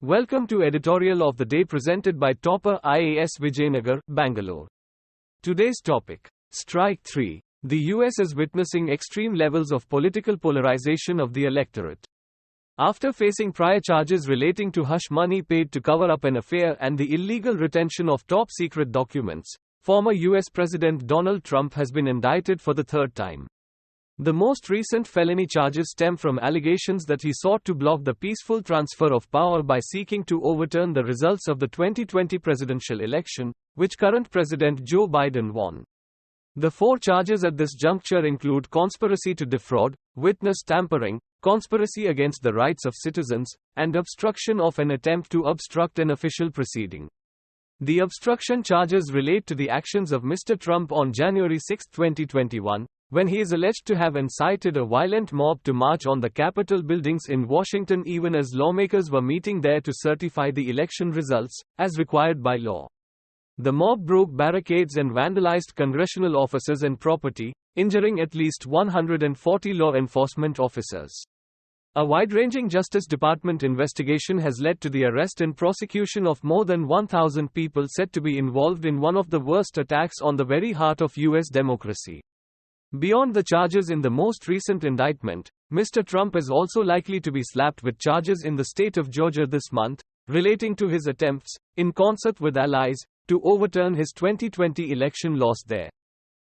Welcome to editorial of the day presented by Topper IAS Vijayanagar, Bangalore. Today's topic: Strike 3. The US is witnessing extreme levels of political polarization of the electorate. After facing prior charges relating to hush money paid to cover up an affair and the illegal retention of top-secret documents, former US President Donald Trump has been indicted for the third time. The most recent felony charges stem from allegations that he sought to block the peaceful transfer of power by seeking to overturn the results of the 2020 presidential election, which current President Joe Biden won. The four charges at this juncture include conspiracy to defraud, witness tampering, conspiracy against the rights of citizens, and obstruction of an attempt to obstruct an official proceeding. The obstruction charges relate to the actions of Mr. Trump on January 6, 2021, when he is alleged to have incited a violent mob to march on the Capitol buildings in Washington even as lawmakers were meeting there to certify the election results, as required by law. The mob broke barricades and vandalized congressional offices and property, injuring at least 140 law enforcement officers. A wide-ranging Justice Department investigation has led to the arrest and prosecution of more than 1,000 people said to be involved in one of the worst attacks on the very heart of US democracy. Beyond the charges in the most recent indictment, Mr. Trump is also likely to be slapped with charges in the state of Georgia this month, relating to his attempts, in concert with allies, to overturn his 2020 election loss there.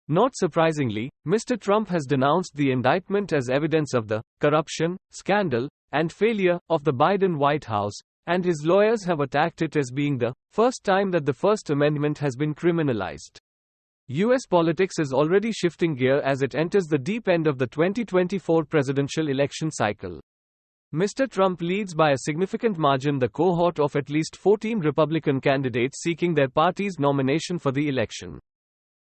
Not surprisingly, Mr. Trump has denounced the indictment as evidence of the corruption, scandal, and failure of the Biden White House, and his lawyers have attacked it as being the first time that the First Amendment has been criminalized. US politics is already shifting gear as it enters the deep end of the 2024 presidential election cycle. Mr. Trump leads by a significant margin the cohort of at least 14 Republican candidates seeking their party's nomination for the election.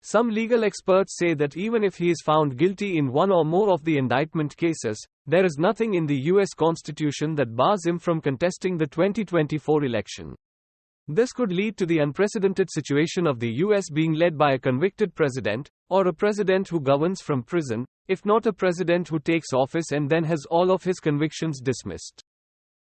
Some legal experts say that even if he is found guilty in one or more of the indictment cases, there is nothing in the US Constitution that bars him from contesting the 2024 election. This could lead to the unprecedented situation of the US being led by a convicted president, or a president who governs from prison, if not a president who takes office and then has all of his convictions dismissed.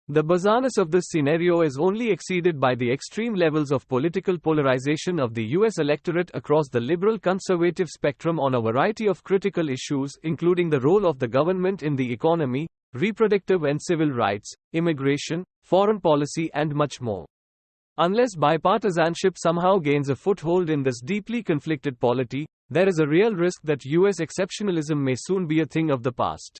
The bizarreness of this scenario is only exceeded by the extreme levels of political polarization of the US electorate across the liberal-conservative spectrum on a variety of critical issues, including the role of the government in the economy, reproductive and civil rights, immigration, foreign policy, and much more. Unless bipartisanship somehow gains a foothold in this deeply conflicted polity, there is a real risk that US exceptionalism may soon be a thing of the past.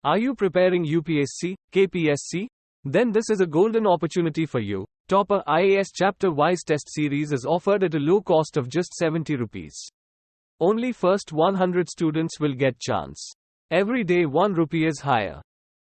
Are you preparing UPSC, KPSC? Then this is a golden opportunity for you. Topper IAS chapter-wise test series is offered at a low cost of just 70 rupees. Only first 100 students will get chance. Every day 1 rupee is higher.